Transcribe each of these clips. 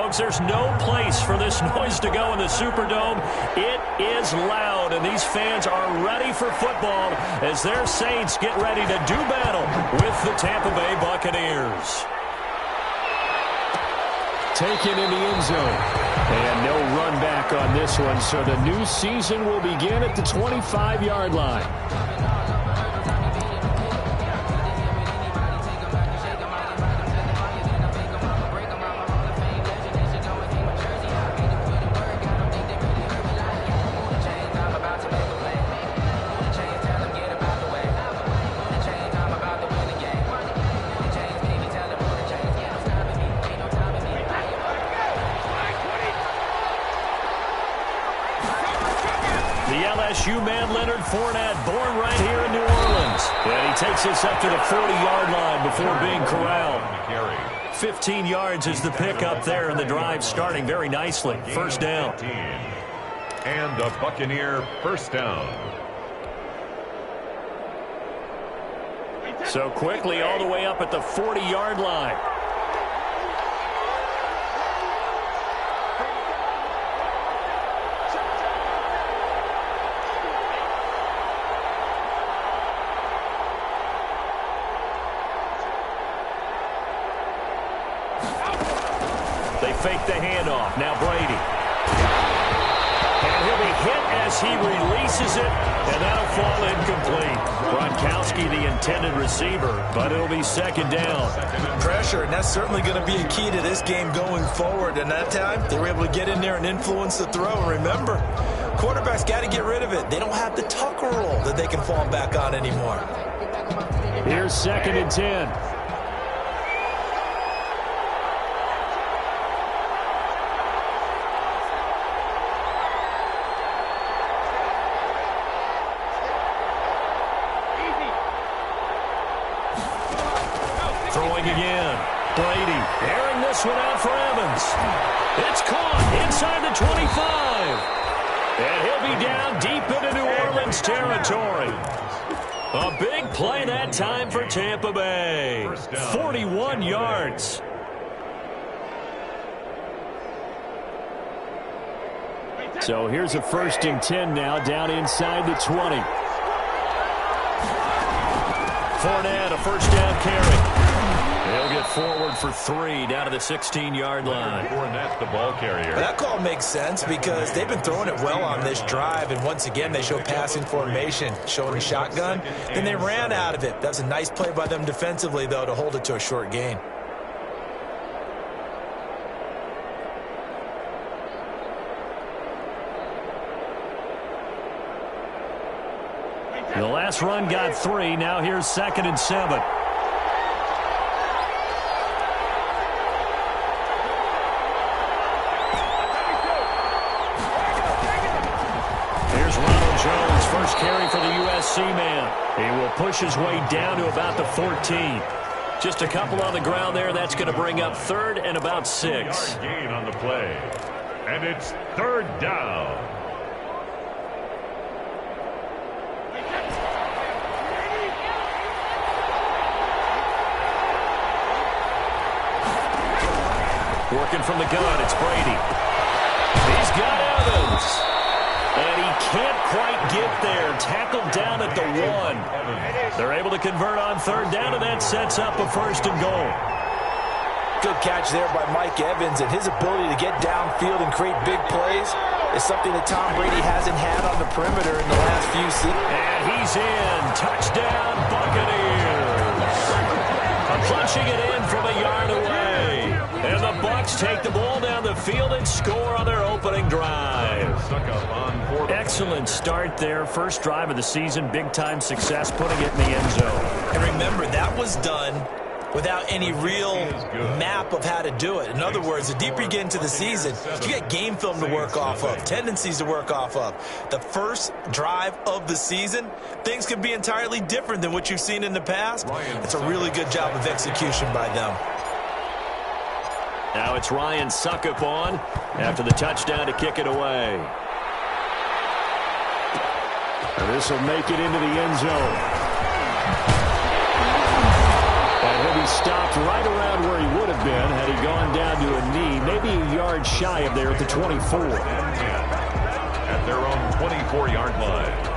Folks, there's no place for this noise to go in the Superdome. It is loud, and these fans are ready for football as their Saints get ready to do battle with the Tampa Bay Buccaneers. Taken in the end zone. And no run back on this one, so the new season will begin at the 25-yard line. LSU man Leonard Fournette, born right here in New Orleans. And he takes us up to the 40-yard line before being corralled. 15 yards is the pick up there, and the drive starting very nicely. First down. And a Buccaneer first down. So quickly all the way up at the 40-yard line. Fake the handoff. Now Brady. And he'll be hit as he releases it, and that'll fall incomplete. Gronkowski, the intended receiver, but it'll be second down. Pressure, and that's certainly going to be a key to this game going forward. And that time, they were able to get in there and influence the throw. And remember, quarterbacks got to get rid of it. They don't have the Tucker rule that they can fall back on anymore. Here's second and 10. Brady airing this one out for Evans. It's caught inside the 25. And he'll be down deep into New Orleans territory. A big play that time for Tampa Bay. 41 yards. So here's a first and 10 now, down inside the 20. Fournette, a first down carry. He'll get forward for 3 down to the 16-yard line. Fournette, the ball carrier. That call makes sense because they've been throwing it well on this drive, and once again they show passing formation, showing the shotgun. Then they ran out of it. That's a nice play by them defensively, though, to hold it to a short gain. The last run got 3. Now here's second and 7. First carry for the USC man. He will push his way down to about the 14. Just a couple on the ground there. That's going to bring up third and about 6. Gain on the play. And it's third down. Working from the gun, it's Brady. He's got Evans. And he can't quite get there. Tackled down at the 1. They're able to convert on third down, and that sets up a first and goal. Good catch there by Mike Evans, and his ability to get downfield and create big plays is something that Tom Brady hasn't had on the perimeter in the last few seasons. And he's in. Touchdown, Buccaneers. Punching it in from a yard away. And the Bucs take the ball down the field and score on their opening drive. Excellent start there. First drive of the season. Big-time success putting it in the end zone. And remember, that was done without any real map of how to do it. In other words, the deeper you get into the season, you get game film to work off of, tendencies to work off of. The first drive of the season, things can be entirely different than what you've seen in the past. It's a really good job of execution by them. Now it's Ryan Suckup on after the touchdown to kick it away. And this will make it into the end zone. And he'll be stopped right around where he would have been had he gone down to a knee, maybe a yard shy of there at the 24. At their own 24-yard line.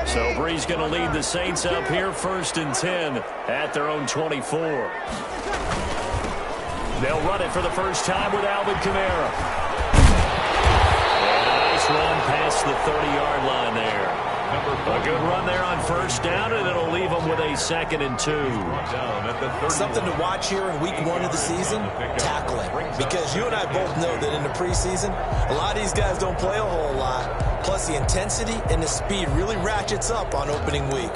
So Bree's going to lead the Saints up here, 1st and 10 at their own 24. They'll run it for the first time with Alvin Kamara. And a nice run past the 30-yard line there. A good run there on 1st down, and it'll leave them with a 2nd and 2. Something to watch here in week 1 of the season, tackling. Because you and I both know that in the preseason, a lot of these guys don't play a whole lot. Plus, the intensity and the speed really ratchets up on opening week.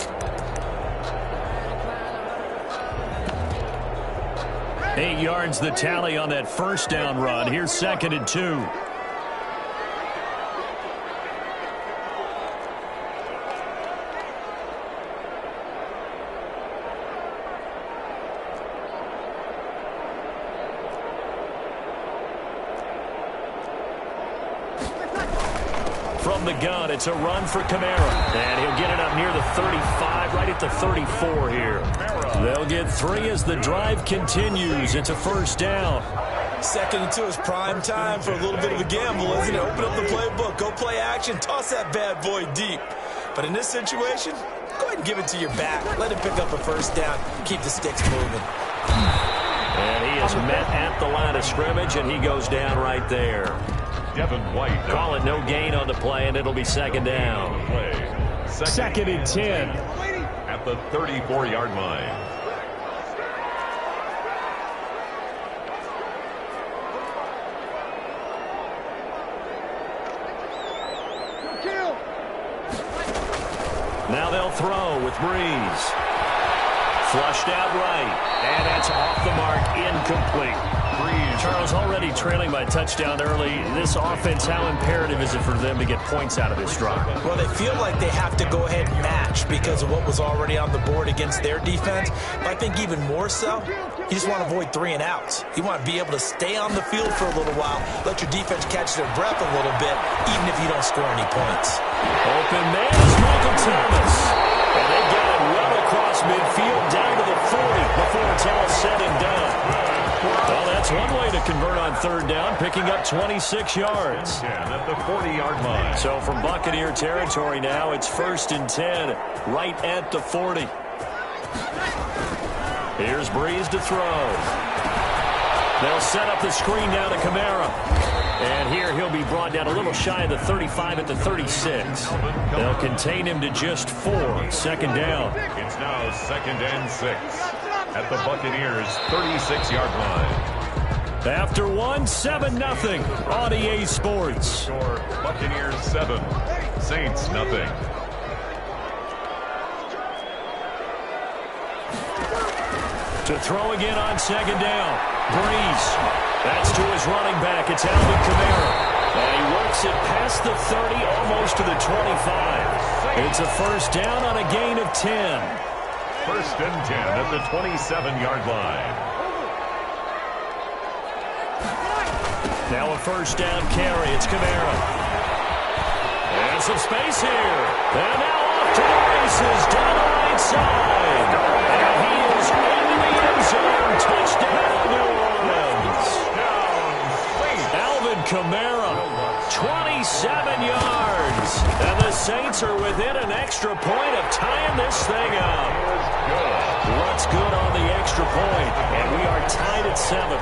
Eight yards the tally on that 1st down run. Here's 2nd and 2. From the gun, it's a run for Kamara. And he'll get it up near the 35, right at the 34 here. They'll get 3 as the drive continues. It's a 1st down. 2nd and 2 is prime time for a little bit of a gamble, isn't it? Open up the playbook, go play action, toss that bad boy deep. But in this situation, go ahead and give it to your back. Let him pick up a 1st down. Keep the sticks moving. And he is met at the line of scrimmage, and he goes down right there. Call it no gain on the play, and it'll be 2nd down. 2nd and 10. At the 34-yard line. Now they'll throw with Breeze. Flushed out right, and that's off the mark, incomplete. Charles, already trailing by touchdown early. This offense, how imperative is it for them to get points out of this drive? Well, they feel like they have to go ahead and match because of what was already on the board against their defense. But I think even more so, you just want to avoid 3 and outs. You want to be able to stay on the field for a little while, let your defense catch their breath a little bit, even if you don't score any points. Open man is Michael Thomas. And they get it well across midfield down to the 40 before it's all said and done. Well, that's one way to convert on 3rd down, picking up 26 yards. At the 40-yard line. So from Buccaneer territory now, it's 1st and 10, right at the 40. Here's Breeze to throw. They'll set up the screen down to Kamara. And here he'll be brought down a little shy of the 35 at the 36. They'll contain him to just 4, 2nd down. It's now 2nd and 6. At the Buccaneers' 36-yard line. After 1, 7-0 on EA Sports. Score Buccaneers 7, Saints nothing. To throw again on 2nd down. Breeze. That's to his running back. It's Alvin Kamara. And he works it past the 30, almost to the 25. It's a 1st down on a gain of 10. 1st and 10 at the 27-yard line. Now a 1st down carry. It's Kamara. And some space here. And now off to the races down the right side. And he is in the end zone. Touchdown, New Orleans. Alvin Kamara, 27 yards. And the Saints are within an extra point of tying this thing up. What's good on the extra point? And we are tied at 7.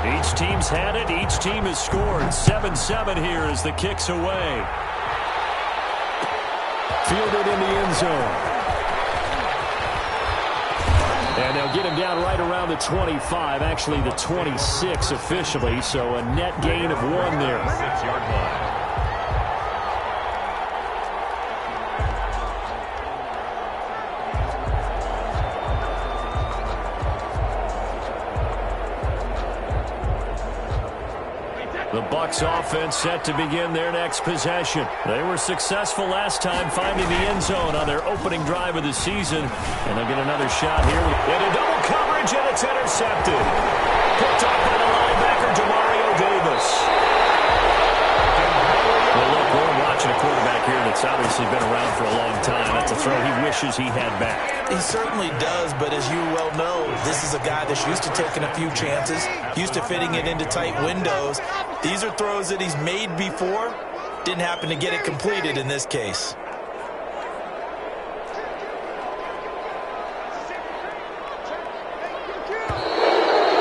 Each team's had it. Each team has scored. 7-7 here as the kick's away. Fielded in the end zone. And they'll get him down right around the 25, actually the 26 officially, so a net gain of 1 there. 6-yard line. Bucs offense set to begin their next possession. They were successful last time finding the end zone on their opening drive of the season. And they'll get another shot here. Into double coverage, and it's intercepted. Picked up by the linebacker, Demario Davis. Well, look, we're watching a quarterback here that's obviously been around for a long time. That's a throw he wishes he had back. He certainly does, but as you well know, this is a guy that's used to taking a few chances, used to fitting it into tight windows. These are throws that he's made before. Didn't happen to get it completed in this case.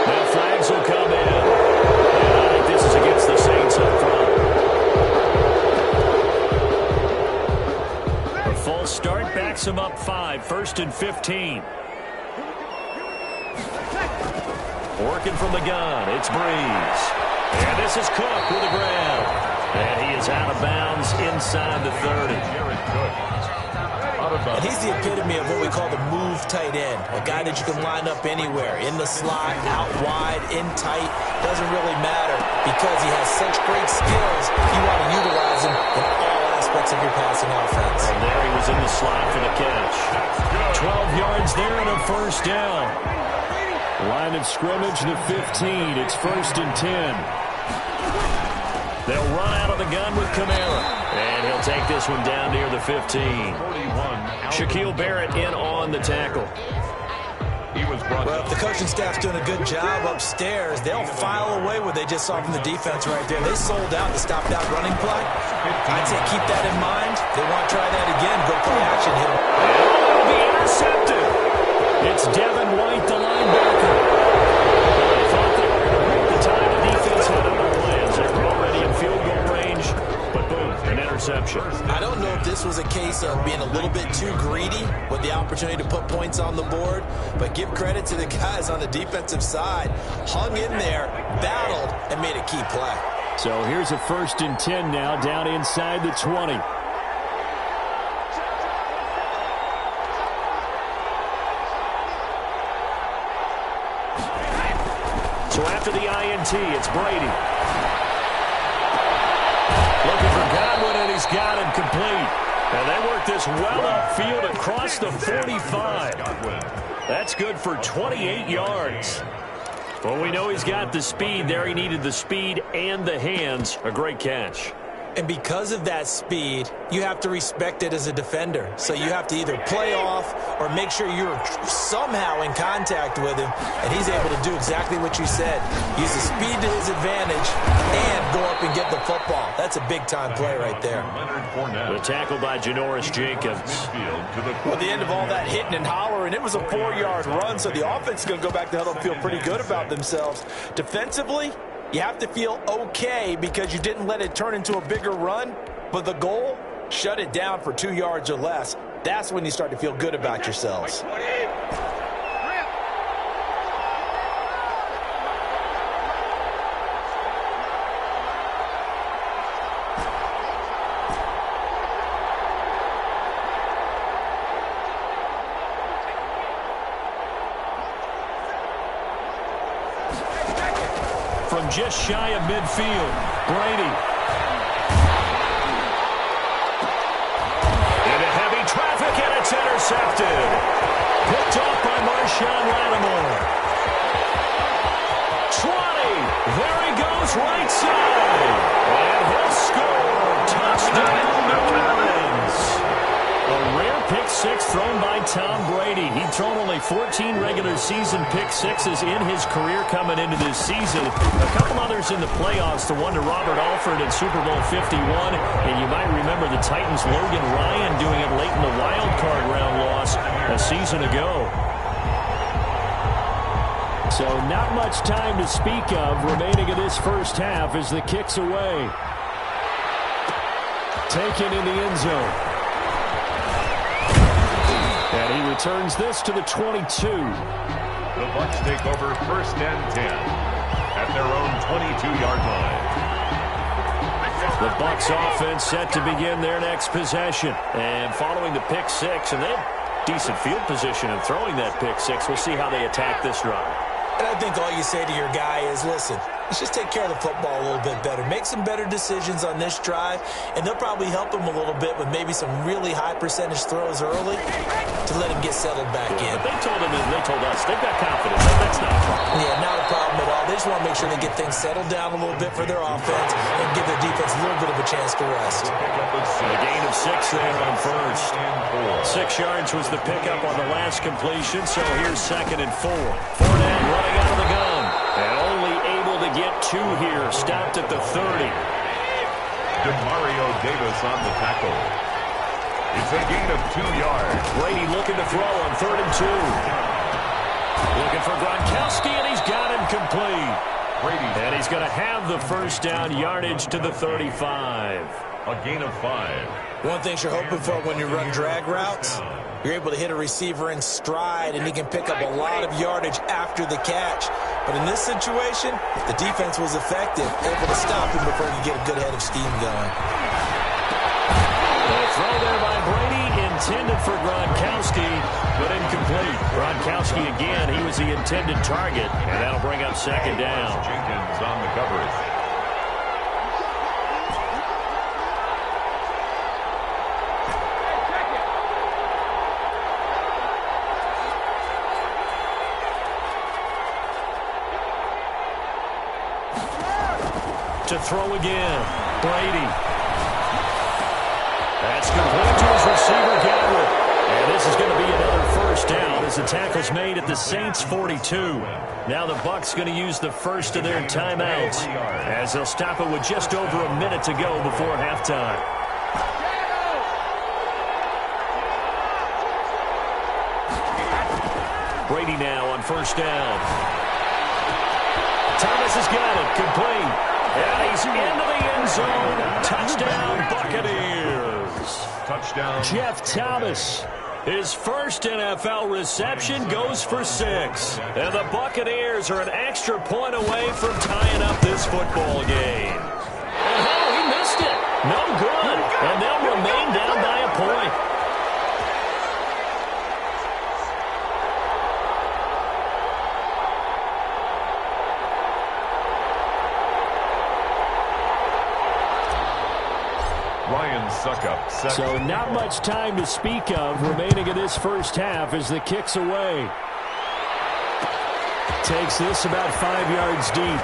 Now flags will come in. And I think this is against the Saints up front. A false start backs him up 5, 1st and 15. Working from the gun, it's Breeze. And this is Cook with the grab. And he is out of bounds inside the 30. And he's the epitome of what we call the move tight end. A guy that you can line up anywhere, in the slot, out wide, in tight. Doesn't really matter because he has such great skills. You want to utilize him in all aspects of your passing offense. And there he was in the slot for the catch. 12 yards there and a first down. Line of scrimmage, the 15. It's 1st and 10. They'll run out of the gun with Kamara. And he'll take this one down near the 15. Shaquille Barrett in on the tackle. Well, if the coaching staff's doing a good job upstairs, they'll file away what they just saw from the defense right there. They sold out to stop that running play. I'd say keep that in mind. They want to try that again. Go play action. Hit them. It'll be intercepted. It's Devin White, the linebacker. They thought they were going to break the tie. The defense had other plans. They were already in field goal range, but boom, an interception. I don't know if this was a case of being a little bit too greedy with the opportunity to put points on the board, but give credit to the guys on the defensive side. Hung in there, battled, and made a key play. So here's a 1st and 10 now, down inside the 20. So after the INT, it's Brady. Looking for Godwin, and he's got him complete. And they work this well upfield across the 45. That's good for 28 yards. Well, we know he's got the speed there. He needed the speed and the hands. A great catch. And because of that speed, you have to respect it as a defender. So you have to either play off or make sure you're somehow in contact with him, and he's able to do exactly what you said. Use the speed to his advantage and go up and get the football. That's a big-time play right there. The tackle by Janoris Jacobs. Well, at the end of all that hitting and hollering, it was a 4-yard run, so the offense is going to go back to huddle and feel pretty good about themselves. Defensively, you have to feel okay because you didn't let it turn into a bigger run, but the goal, shut it down for 2 yards or less. That's when you start to feel good about yourselves. From just shy of midfield, Brady. Into heavy traffic, and it's intercepted. Picked off by Marshawn Lattimore. 20. There he goes, right side. And he'll score. Touchdown, New Orleans. A rare pick six thrown by Tom Brady. He'd thrown only 14 regular season pick sixes in his career coming into this season. A couple others in the playoffs, the one to Robert Alford in Super Bowl 51. And you might remember the Titans' Logan Ryan doing it late in the wild card round loss a season ago. So not much time to speak of remaining in this first half as the kick's away. Taken in the end zone. And he returns this to the 22. The Bucs take over 1st and 10 at their own 22-yard line. The Bucs offense set to begin their next possession. And following the pick six, and they have decent field position in throwing that pick six. We'll see how they attack this drive. And I think all you say to your guy is, listen, let's just take care of the football a little bit better. Make some better decisions on this drive, and they'll probably help him a little bit with maybe some really high percentage throws early to let him get settled back in. But they told him, and they told us, they've got confidence. That's not a problem. Yeah, not a problem at all. They just want to make sure they get things settled down a little bit for their offense and give their defense a little bit of a chance to rest. A gain of 6 there on first. 6 yards was the pickup on the last completion, so here's 2nd and 4. Fournette running out of the gun. And only able to get 2 here. Stopped at the 30. Mario Davis on the tackle. It's a gain of 2 yards. Brady looking to throw on 3rd and 2. Looking for Gronkowski, and he's got him complete. Brady. And he's going to have the first down, yardage to the 35. A gain of 5. One thing you're hoping for when you run drag routes, you're able to hit a receiver in stride, and he can pick up a lot of yardage after the catch. But in this situation, the defense was effective, able to stop him before he could get a good head of steam going. The throw there by Brady, intended for Gronkowski, but incomplete. Gronkowski again, he was the intended target, and that'll bring up 2nd down. Jenkins on the coverage. To throw again, Brady. That's complete to his receiver, Gabbert. And this is going to be another first down as the tackle's made at the Saints' 42. Now the Bucs going to use the first of their timeouts as they'll stop it with just over a minute to go before halftime. Brady now on first down. Thomas has got it, complete. And he's into the end zone. Touchdown, Buccaneers. Touchdown. Jeff Thomas, his first NFL reception, goes for 6. And the Buccaneers are an extra point away from tying up this football game. And he missed it. No good. And they'll remain down by a point. So not much time to speak of remaining in this first half as the kick's away. Takes this about 5 yards deep.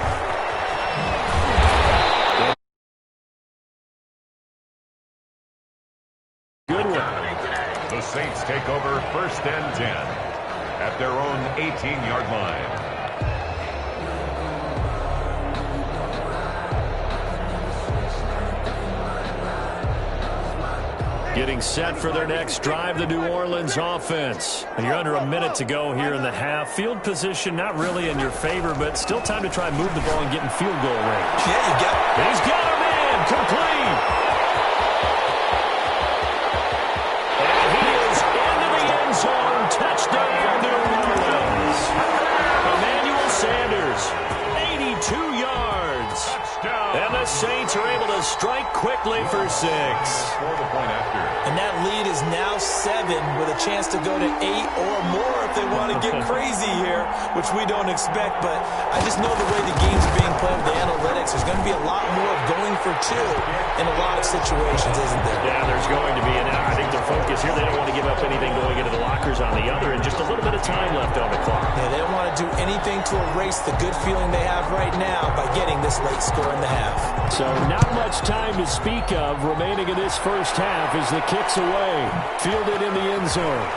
Good one. The Saints take over 1st and 10 at their own 18-yard line. Getting set for their next drive, the New Orleans offense. And you're under a minute to go here in the half. Field position not really in your favor, but still time to try and move the ball and get in field goal range. Yeah, you got it. He's got a man, complete. And he is into the end zone. Touchdown, New Orleans. Emmanuel Sanders, 82 yards. And the Saints are able to strike quickly for 6. Score the point after. And that lead is now 7 with a chance to go to 8 or more if they want to get crazy here, which we don't expect. But I just know the way the game's being played with the analytics, there's going to be a lot more of going for 2 in a lot of situations, isn't there? Yeah, there's going to be. And I think their focus here, they don't want to give up anything going into the lockers on the other, and just a little bit of time left on the clock. Yeah, they don't want to do anything to erase the good feeling they have right now by getting this late score in the half. So not much time to speak of remaining in this first half as the kick's away. Fielded in the end zone.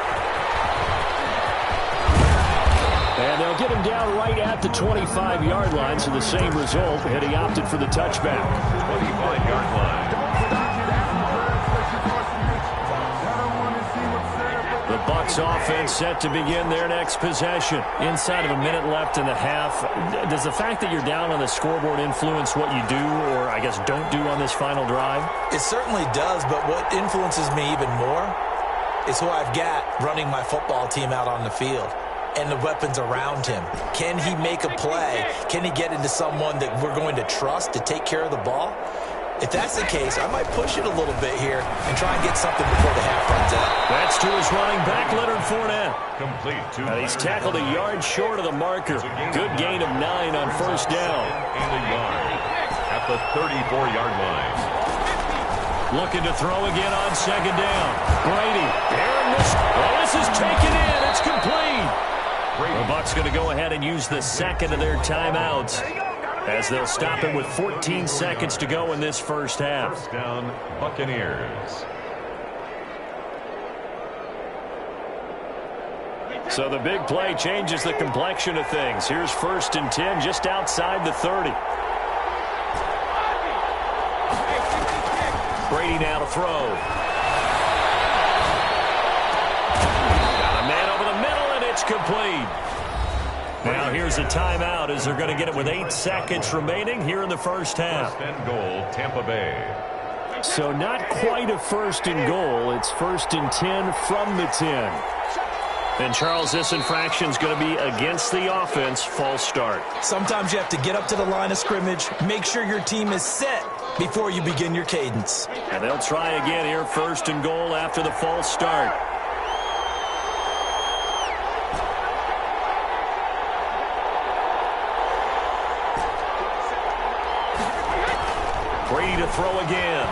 And they'll get him down right at the 25-yard line, so the same result, and he opted for the touchback. 25-yard line. The Bucs offense set to begin their next possession. Inside of a minute left in the half. Does the fact that you're down on the scoreboard influence what you do, or I guess don't do on this final drive? It certainly does, but what influences me even more is who I've got running my football team out on the field and the weapons around him. Can he make a play? Can he get into someone that we're going to trust to take care of the ball? If that's the case, I might push it a little bit here and try and get something before the half runs out. That's to his running back, Leonard Fournette. Complete to And he's tackled a yard short of the marker. Good gain of 9 on first down. And a yard at the 34-yard line. Looking to throw again on second down. Brady. This is taken in. It's complete. The Bucs going to go ahead and use the second of their timeouts, as they'll stop him with 14 seconds to go in this first half. First down, Buccaneers. So the big play changes the complexion of things. Here's 1st and 10 just outside the 30. Brady now to throw. Got a man over the middle, and it's complete. Now here's a timeout as they're going to get it with 8 seconds remaining here in the first half. First and goal, Tampa Bay. So not quite a 1st and goal. It's 1st and 10 from the 10. And Charles, this infraction's going to be against the offense. False start. Sometimes you have to get up to the line of scrimmage, make sure your team is set before you begin your cadence. And they'll try again here, 1st and goal after the false start. Brady to throw again.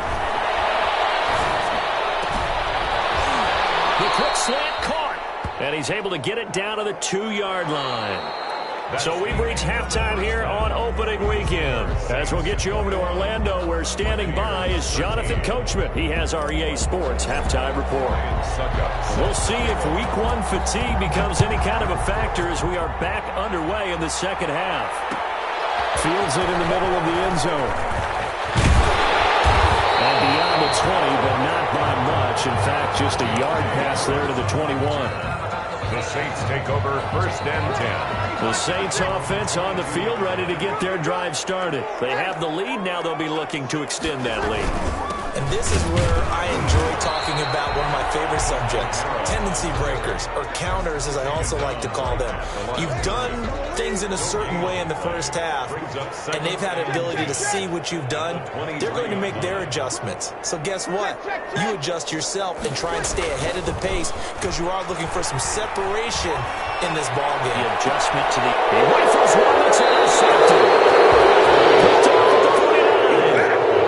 The quick slant caught. And he's able to get it down to the 2-yard line. So we've reached halftime here on opening weekend. As we'll get you over to Orlando, where standing by is Jonathan Coachman. He has our EA Sports halftime report. We'll see if week 1 fatigue becomes any kind of a factor as we are back underway in the second half. Fields it in the middle of the end zone. And beyond the 20, but not by much. In fact, just a yard pass there to the 21. The Saints take over 1st and 10. The Saints offense on the field, ready to get their drive started. They have the lead. Now they'll be looking to extend that lead. And this is where I enjoy talking about one of my favorite subjects, tendency breakers, or counters as I also like to call them. You've done things in a certain way in the first half, and they've had an ability to see what you've done. They're going to make their adjustments. So guess what? You adjust yourself and try and stay ahead of the pace because you are looking for some separation in this ball game. The adjustment to the rifles one that's intercepted.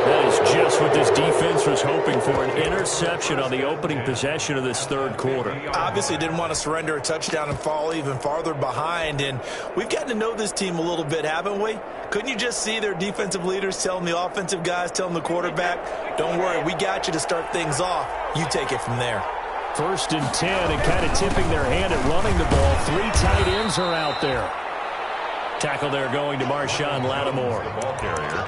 That is just what this defense was hoping for, an interception on the opening possession of this third quarter. Obviously didn't want to surrender a touchdown and fall even farther behind, and we've gotten to know this team a little bit, haven't we? Couldn't you just see their defensive leaders telling the offensive guys, telling the quarterback, don't worry, we got you to start things off. You take it from there. 1st and 10, and kind of tipping their hand at running the ball. 3 tight ends are out there. Tackle there going to Marshawn Lattimore.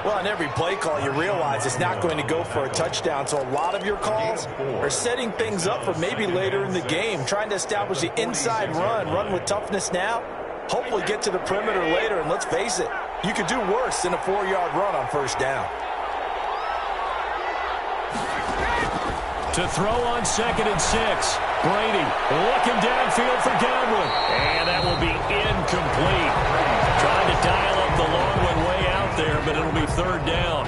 Well, on every play call, you realize it's not going to go for a touchdown, so a lot of your calls are setting things up for maybe later in the game, trying to establish the inside run with toughness now, hopefully get to the perimeter later, and let's face it, you could do worse than a 4-yard run on 1st down. To throw on 2nd and 6. Brady looking downfield for Godwin. And that will be incomplete. Trying to dial up the long one way out there, but it'll be 3rd down.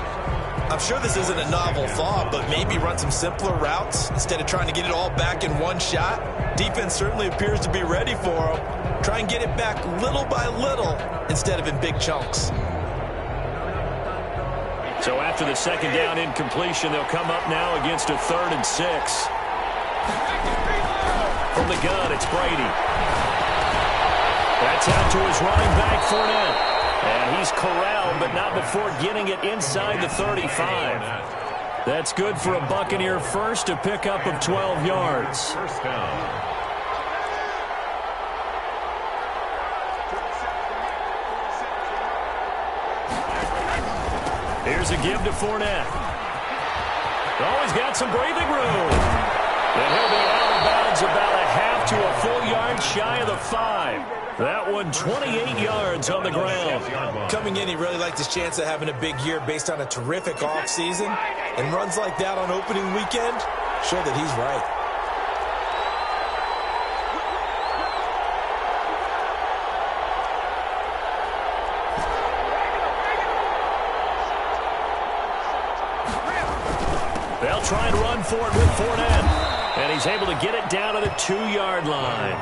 I'm sure this isn't a novel thought, but maybe run some simpler routes instead of trying to get it all back in one shot. Defense certainly appears to be ready for them. Try and get it back little by little instead of in big chunks. So after the 2nd down incompletion, they'll come up now against a 3rd and 6. From the gun, it's Brady. That's out to his running back, Fournette. And he's corralled, but not before getting it inside the 35. That's good for a Buccaneer first, a pickup of 12 yards. First down. Here's a give to Fournette. Always got some breathing room. And he'll be out of bounds about a half to a full yard shy of the 5. That one 28 yards on the ground. Coming in, he really liked his chance of having a big year based on a terrific offseason. And runs like that on opening weekend show that he's right. try and run for it with Fournette. And he's able to get it down to the 2-yard line.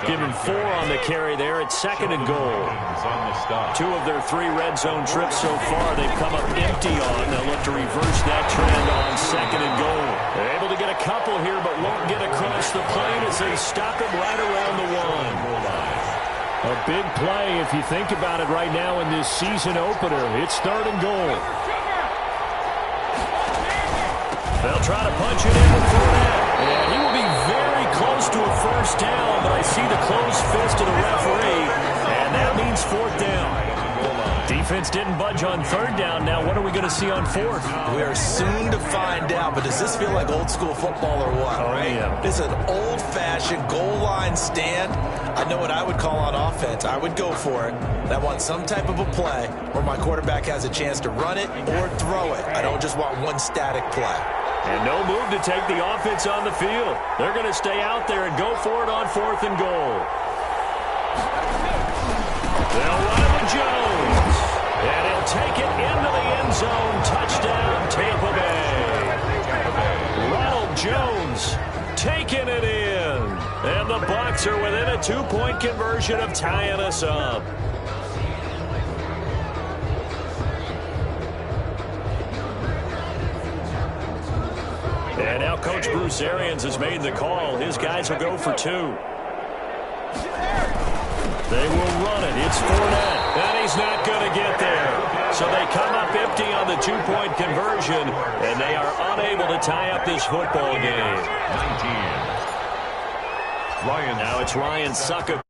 Given 4 on the carry there. It's 2nd and goal. 2 of their 3 red zone trips so far they've come up empty on. They'll look to reverse that trend on 2nd and goal. They're able to get a couple here, but won't get across the plane as they stop him right around the 1. A big play if you think about it right now in this season opener. It's 3rd and goal. They'll try to punch it in with Fournette. And he will be very close to a first down, but I see the closed fist of the referee, and that means 4th down. Defense didn't budge on 3rd down. Now what are we going to see on 4th? We are soon to find out, but does this feel like old school football or what? Oh, right? Yeah. It's an old-fashioned goal line stand. I know what I would call on offense. I would go for it. I want some type of a play where my quarterback has a chance to run it or throw it. I don't just want one static play. And no move to take the offense on the field. They're going to stay out there and go for it on 4th and goal. They'll run it with Jones. And he'll take it into the end zone. Touchdown, Tampa Bay. Ronald Jones taking it in. And the Bucs are within a 2-point conversion of tying us up. And now Coach Bruce Arians has made the call. His guys will go for 2. They will run it. It's Fournette. And he's not going to get there. So they come up empty on the 2-point conversion, and they are unable to tie up this football game. 19. Now it's Ryan Suckup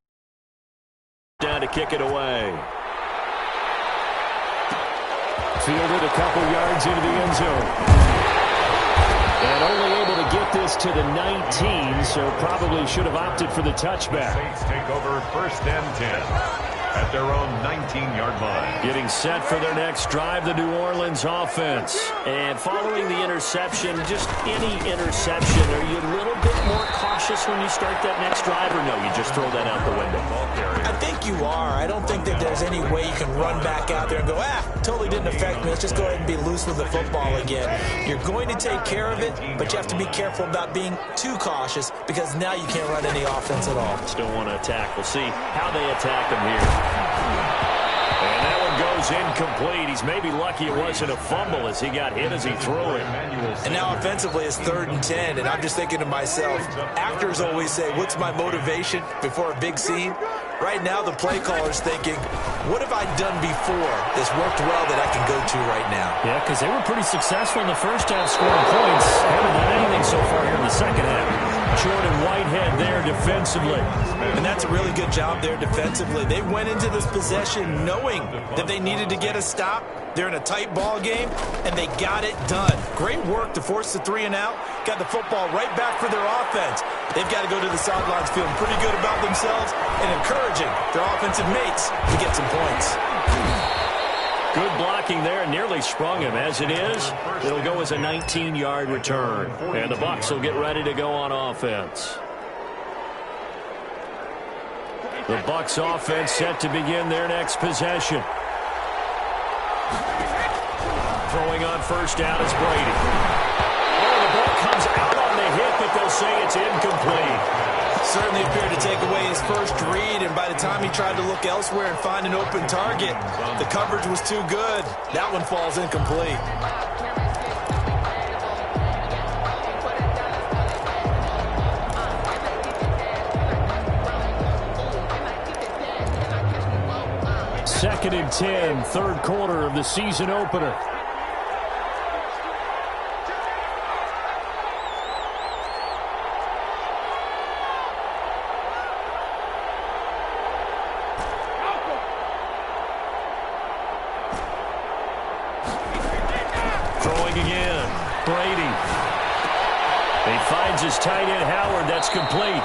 down to kick it away. Fielded a couple yards into the end zone. And only able to get this to the 19, so probably should have opted for the touchback. Saints take over 1st and 10 at their own 19-yard line. Getting set for their next drive, the New Orleans offense. And following the interception, just any interception, are you a little bit more cautious when you start that next drive, or no, you just throw that out the window? I think you are. I don't think that there's any way you can run back out there and go, totally didn't affect me. Let's just go ahead and be loose with the football again. You're going to take care of it, but you have to be careful about being too cautious because now you can't run any offense at all. Still want to attack. We'll see how they attack him here. And that one goes incomplete. He's maybe lucky it wasn't a fumble as he got hit as he threw it. And now offensively it's 3rd and 10, and I'm just thinking to myself, actors always say, what's my motivation before a big scene? Right now the play caller's thinking, what have I done before that's worked well that I can go to right now? Yeah, because they were pretty successful in the first half scoring points. Haven't done anything so far here in the second half. Jordan Whitehead there defensively. And that's a really good job there defensively. They went into this possession knowing that they needed to get a stop. They're in a tight ball game, and they got it done. Great work to force the 3 and out. Got the football right back for their offense. They've got to go to the sidelines feeling pretty good about themselves and encouraging their offensive mates to get some points. Good blocking there, nearly sprung him. As it is, it'll go as a 19-yard return. And the Bucs will get ready to go on offense. The Bucs offense set to begin their next possession. Throwing on 1st down is Brady. Oh, the ball comes out on the hit, but they'll say it's incomplete. Certainly appeared to take away his first read, and by the time he tried to look elsewhere and find an open target, the coverage was too good. That one falls incomplete. Second and 10, 3rd quarter of the season opener. Throwing again, Brady. He finds his tight end Howard. That's complete.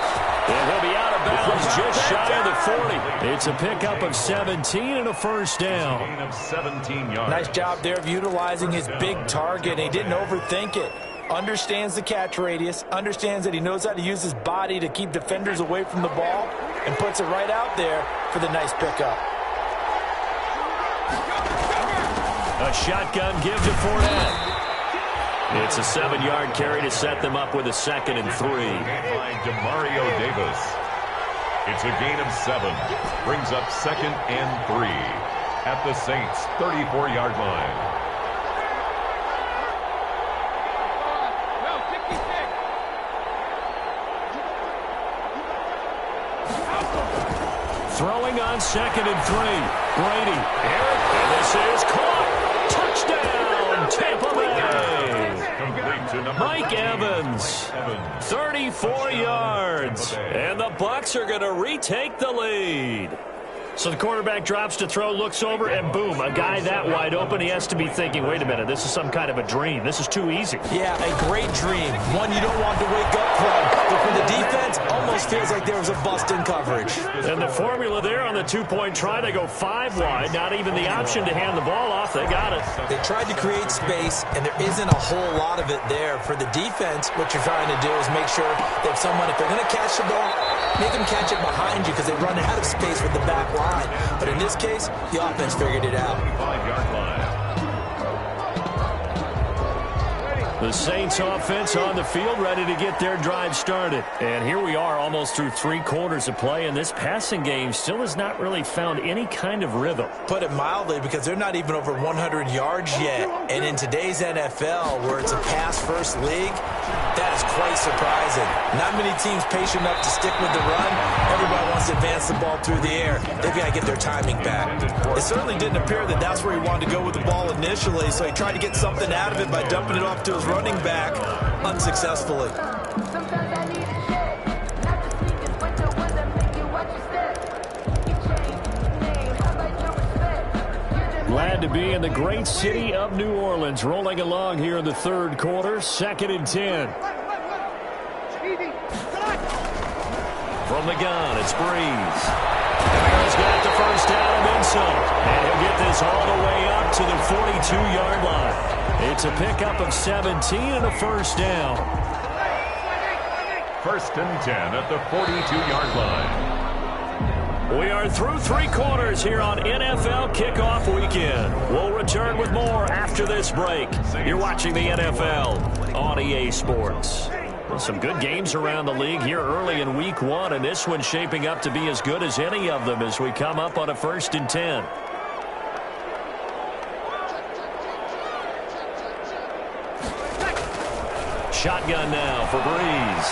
And he'll be out of bounds just shy of the 40. It's a pickup of 17 and a first down. Gain of 17 yards. Nice job there of utilizing his big target. He didn't overthink it. Understands the catch radius. Understands that he knows how to use his body to keep defenders away from the ball. And puts it right out there for the nice pickup. A shotgun give to Fournette. It's a 7-yard carry to set them up with a 2nd and 3. By Demario Davis. It's a gain of 7. Brings up 2nd and 3 at the Saints' 34-yard line. Throwing on 2nd and 3. Brady. And this is caught. Touchdown, Tampa Bay. Mike Evans. 34 yards. And the Bucs are going to retake the lead. So the quarterback drops to throw, looks over, and boom, a guy that wide open. He has to be thinking, wait a minute, this is some kind of a dream. This is too easy. Yeah, a great dream. One you don't want to wake up from. But for the defense, almost feels like there was a bust in coverage. And the formula there on the 2-point try, they go 5 wide. Not even the option to hand the ball off. They got it. They tried to create space, and there isn't a whole lot of it there. For the defense, what you're trying to do is make sure that someone, if they're going to catch the ball, make them catch it behind you because they run out of space with the back line. But in this case, the offense figured it out. 5-yard line. The Saints offense on the field, ready to get their drive started. And here we are almost through 3 quarters of play, and this passing game still has not really found any kind of rhythm. Put it mildly, because they're not even over 100 yards yet. And in today's NFL, where it's a pass-first league, that is quite surprising. Not many teams patient enough to stick with the run. Everybody wants to advance the ball through the air. They've got to get their timing back. It certainly didn't appear that that's where he wanted to go with the ball initially, so he tried to get something out of it by dumping it off to his running back unsuccessfully. Glad to be in the great city of New Orleans, rolling along here in the 3rd quarter, 2nd and 10. From the gun, it's Breeze. He's got the first down and then some. And he'll get this all the way up to the 42-yard line. It's a pickup of 17 and a first down. 1st and 10 at the 42-yard line. We are through 3 quarters here on NFL Kickoff Weekend. We'll return with more after this break. You're watching the NFL on EA Sports. Well, some good games around the league here early in Week 1, and this one's shaping up to be as good as any of them as we come up on a 1st and 10. Shotgun now for Breeze.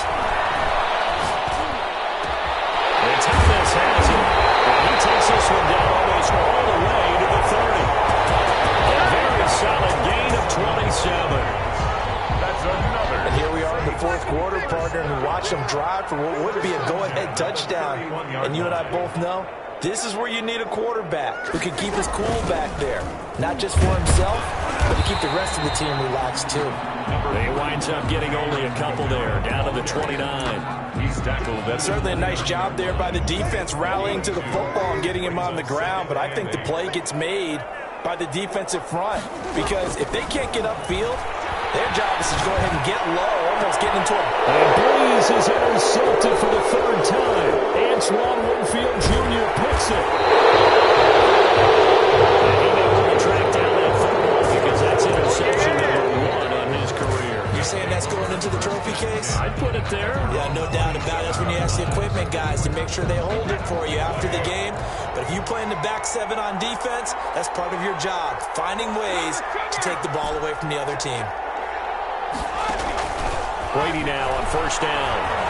And Thomas has it. And he takes this one down almost all the way to the 30. A very solid gain of 27. That's another. And here we are in the 4th quarter, partner, and watch them drive for what would be a go-ahead touchdown. And you and I both know this is where you need a quarterback who can keep his cool back there. Not just for himself, but to keep the rest of the team relaxed, too. He winds up getting only a couple there, down to the 29. He's tackled. That's certainly a nice job there by the defense rallying to the football and getting him on the ground, but I think the play gets made by the defensive front because if they can't get upfield, their job is to go ahead and get low, almost get into a... And Breeze is intercepted for the 3rd time. Antoine Winfield Jr. picks it. And he may want to track down that football because that's interception number 1 on his career. You're saying that's going into the trophy case? I'd put it there. Yeah, no doubt about it. That's when you ask the equipment guys to make sure they hold it for you after the game. But if you play in the back 7 on defense, that's part of your job, finding ways to take the ball away from the other team. Brady now on 1st down.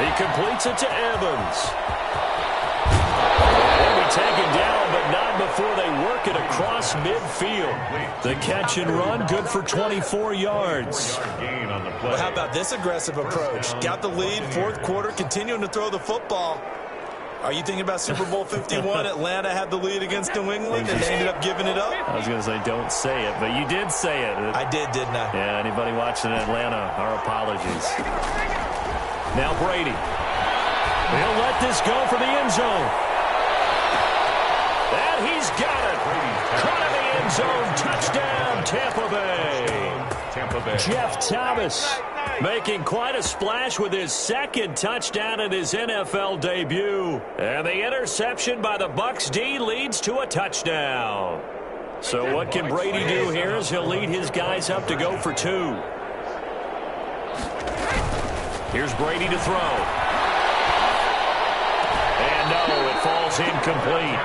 He completes it to Evans. He'll be taken down, but not before they work it across midfield. The catch and run, good for 24 yards. Well, how about this aggressive approach? Got the lead, 4th quarter, continuing to throw the football. Are you thinking about Super Bowl 51? Atlanta had the lead against New England, and they ended up giving it up? I was going to say, don't say it, but you did say it. I did, didn't I? Yeah, anybody watching Atlanta, our apologies. Now Brady. He'll let this go for the end zone. And he's got it. Caught in the end zone. Touchdown, Tampa Bay. Tampa Bay. Jeff Thomas making quite a splash with his 2nd touchdown in his NFL debut. And the interception by the Bucs D leads to a touchdown. So what can Brady do here as he'll lead his guys up to go for 2. Here's Brady to throw. And no, it falls incomplete.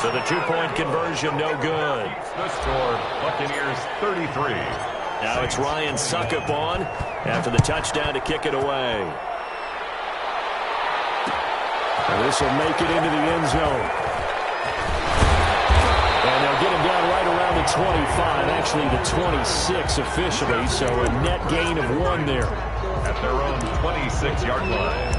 So the 2-point conversion no good. The score, Buccaneers 33. Now it's Ryan Suckup on after the touchdown to kick it away. And this will make it into the end zone. And they'll get him down right around the 25, actually the 26 officially, so a net gain of 1 there. At their own 26-yard line.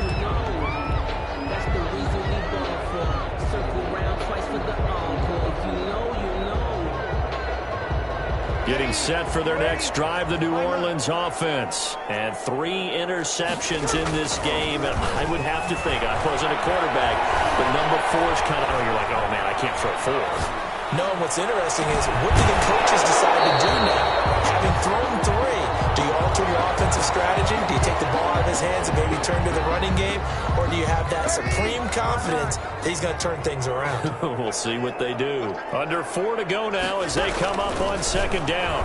Getting set for their next drive, the New Orleans offense. And 3 interceptions in this game. I would have to think, I wasn't a quarterback, but number 4 is kind of, you're like, oh man, I can't throw 4. No, and what's interesting is, what do the coaches decide to do now? Having thrown 3, do you alter your offensive strategy? Do you take the ball out of his hands and maybe turn to the running game? Or do you have that supreme confidence that he's going to turn things around? We'll see what they do. Under 4 to go now as they come up on 2nd down.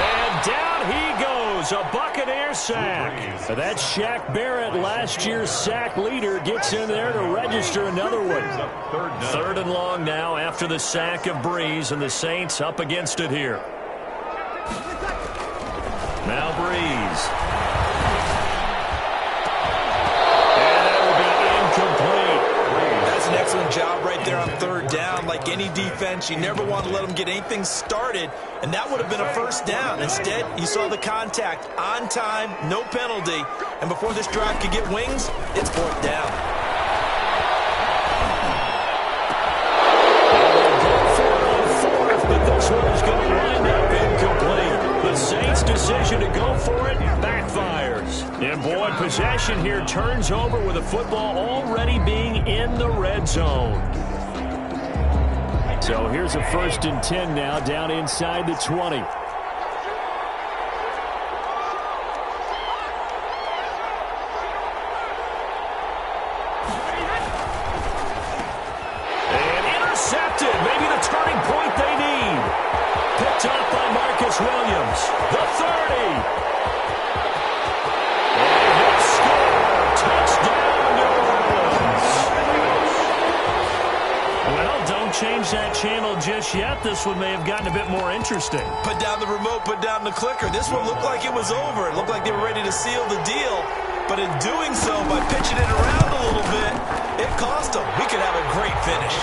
And down he goes, a Buccaneer sack. That's Shaq Barrett, last year's sack leader, gets in there to register another one. 3rd and long now after the sack of Breeze, and the Saints up against it here. Now Breeze. And that will be incomplete. That's an excellent job right there on 3rd down. Like any defense, you never want to let them get anything started, and that would have been a 1st down. Instead, you saw the contact on time, no penalty, and before this drive could get wings, it's 4th down. But this one is going to wind up incomplete. The Saints' decision to go for it backfires. And boy, possession here turns over with the football already being in the red zone. So here's a 1st and 10 now, down inside the 20. Williams, the 30. And he'll score. Touchdown, New Orleans. Well, don't change that channel just yet. This one may have gotten a bit more interesting. Put down the remote, put down the clicker. This one looked like it was over. It looked like they were ready to seal the deal. But in doing so, by pitching it around a little bit, it cost them. We could have a great finish.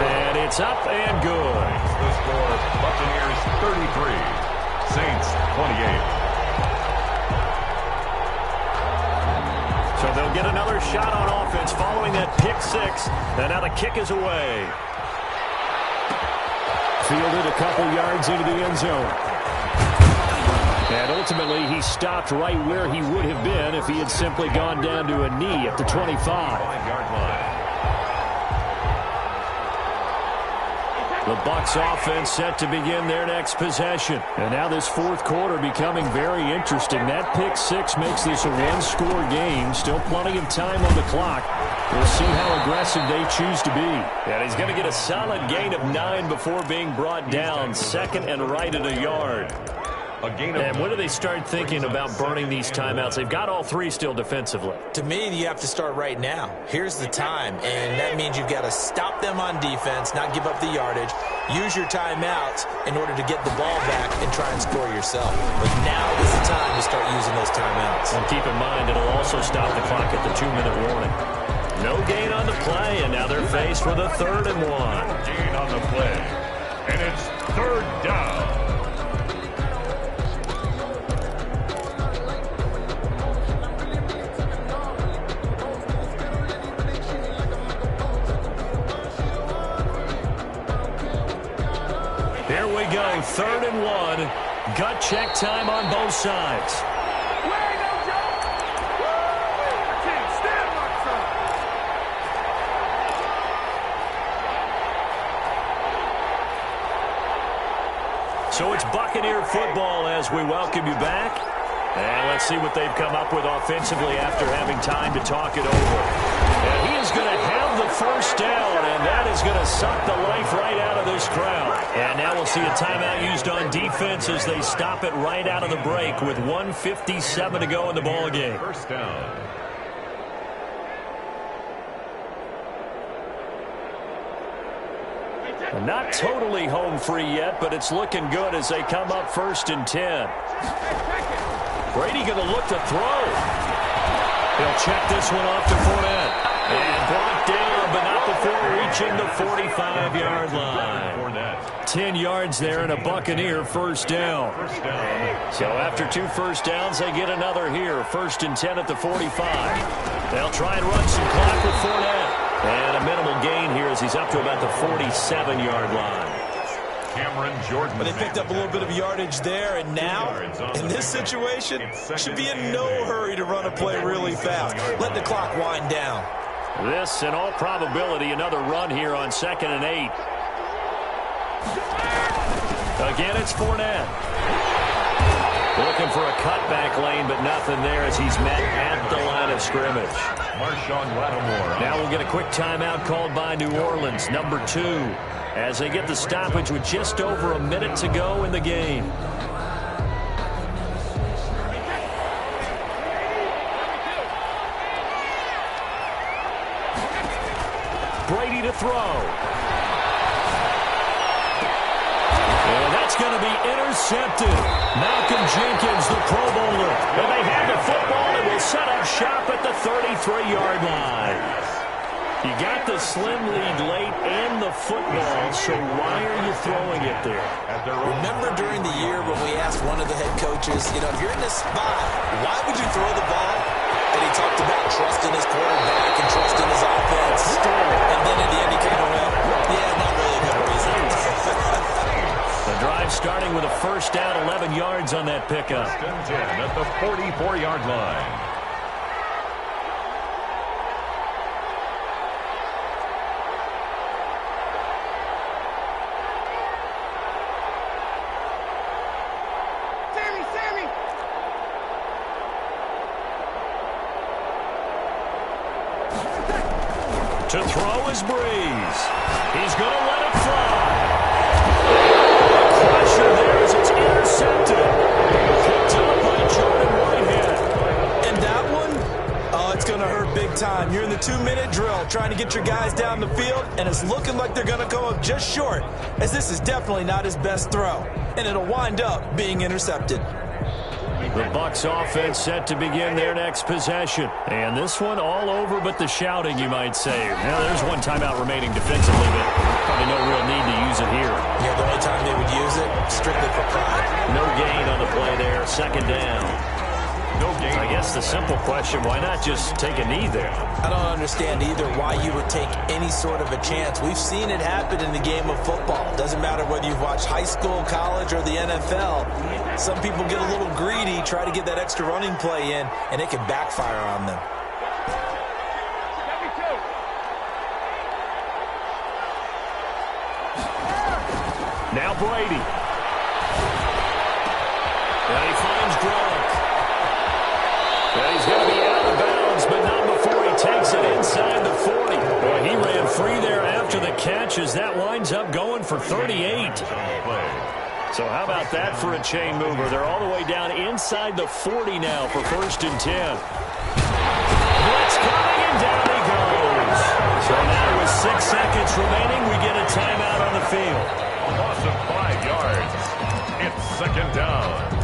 And it's up and good. The score, Buccaneers 33. Saints 28. So they'll get another shot on offense following that pick 6. And now the kick is away. Fielded a couple yards into the end zone. And ultimately he stopped right where he would have been if he had simply gone down to a knee at the 25. 5-yard line. The Bucs offense set to begin their next possession. And now this 4th quarter becoming very interesting. That pick 6 makes this a 1-score game. Still plenty of time on the clock. We'll see how aggressive they choose to be. And he's going to get a solid gain of 9 before being brought down. 2nd and right at a yard. And when do they start thinking about burning these timeouts? They've got all 3 still defensively. To me, you have to start right now. Here's the time, and that means you've got to stop them on defense, not give up the yardage, use your timeouts in order to get the ball back and try and score yourself. But now is the time to start using those timeouts. And keep in mind, it'll also stop the clock at the 2-minute warning. No gain on the play, and now they're faced with a 3rd and 1. Gain on the play, and it's 3rd down. Here we go, 3rd and 1. Gut check time on both sides. So it's Buccaneer football as we welcome you back. And let's see what they've come up with offensively after having time to talk it over. And he is going to have the first down, and that is going to suck the life right out of this crowd. And now we'll see a timeout used on defense as they stop it right out of the break with 1:57 to go in the ballgame. First down. Not totally home free yet, but it's looking good as they come up 1st and 10. Brady going to look to throw. He'll check this one off to Fournette. And brought down, but not before reaching the 45-yard line. 10 yards there and a Buccaneer first down. So after 2 first downs, they get another here. 1st and 10 at the 45. They'll try and run some clock with Fournette. And a minimal gain here as he's up to about the 47-yard line. Cameron Jordan. But they picked up a little bit of yardage there, and now, in this situation, should be in no hurry to run a play really fast. Let the clock wind down. This, in all probability, another run here on 2nd and 8. Again, it's Fournette. Looking for a cutback lane, but nothing there as he's met at the line of scrimmage. Marshawn Lattimore. Now we'll get a quick timeout called by New Orleans, number 2, as they get the stoppage with just over a minute to go in the game. Brady to throw. And that's going to be intercepted. Malcolm Jenkins, the Pro Bowler. And they have the football and will set up shop at the 33-yard line. You got the slim lead late and the football, so why are you throwing it there? Remember during the year when we asked one of the head coaches, if you're in this spot, why would you throw the ball? And he talked about trusting his quarterback and trusting his offense. And then at the end he came around, yeah, not really a good reason. The drive starting with a first down, 11 yards on that pickup. 1st and 10 at the 44-yard line. To throw is Breeze. He's going to let it fly. Pressure there as it's intercepted. Picked up by Jordan Whitehead. And that one, it's going to hurt big time. You're in the 2-minute drill trying to get your guys down the field, and it's looking like they're going to come up just short, as this is definitely not his best throw. And it'll wind up being intercepted. The Bucs offense set to begin their next possession. And this one all over but the shouting, you might say. Now, there's one timeout remaining defensively, but probably no real need to use it here. Yeah, the only time they would use it, strictly for pride. No gain on the play there. 2nd down. No gain. I guess the simple question, why not just take a knee there? I don't understand either why you would take any sort of a chance. We've seen it happen in the game of football. Doesn't matter whether you've watched high school, college, or the NFL. Some people get a little greedy, try to get that extra running play in, and it can backfire on them. Now Brady. Now he finds Gronk. Now he's going to be out of bounds, but not before he takes it inside the 40. Boy, he ran free there after the catch as that winds up going for 38. So how about that for a chain mover? They're all the way down inside the 40 now for 1st and 10. Blitz coming, and down he goes. So now with 6 seconds remaining, we get a timeout on the field. Loss of 5 yards. It's 2nd down.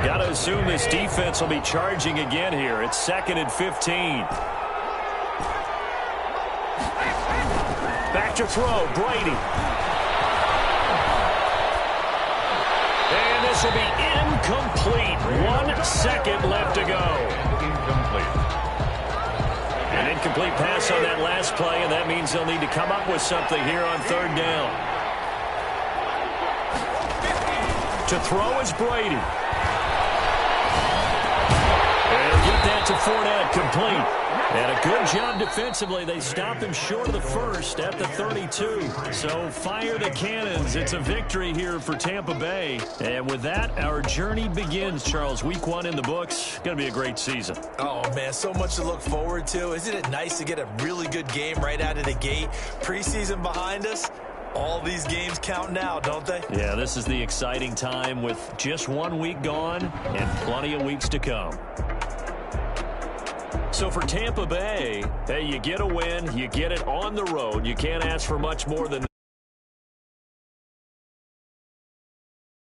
Got to assume this defense will be charging again here. It's 2nd and 15. Back to throw, Brady. And this will be incomplete. 1 second left to go. Incomplete. An incomplete pass on that last play, and that means they'll need to come up with something here on 3rd down. To throw is Brady. And get that to Fournette, complete. And a good job defensively. They stopped him short of the first at the 32. So fire the cannons. It's a victory here for Tampa Bay. And with that, our journey begins, Charles. Week 1 in the books. Going to be a great season. Oh, man, so much to look forward to. Isn't it nice to get a really good game right out of the gate? Preseason behind us. All these games count now, don't they? Yeah, this is the exciting time with just 1 week gone and plenty of weeks to come. So for Tampa Bay, hey, you get a win, you get it on the road. You can't ask for much more than